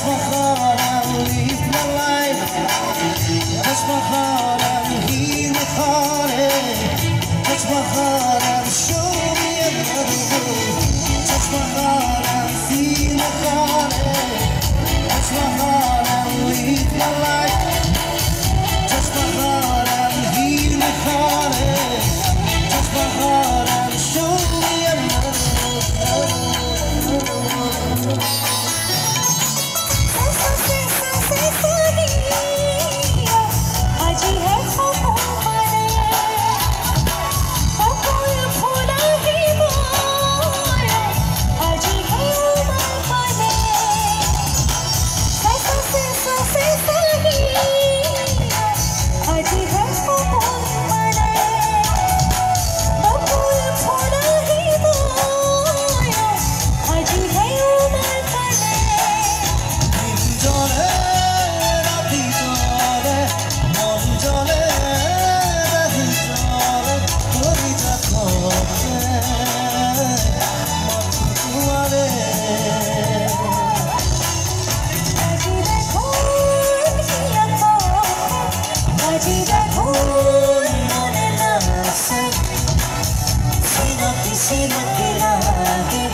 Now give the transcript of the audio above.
touch my heart and live my life. Touch my heart and heal my heartache. Touch my heart and show me another way. Touch my heart and feel my heartache. Touch my heart and live my life. Touch my heart and heal my heartache. Touch my heart and show me another way. Sino que lagi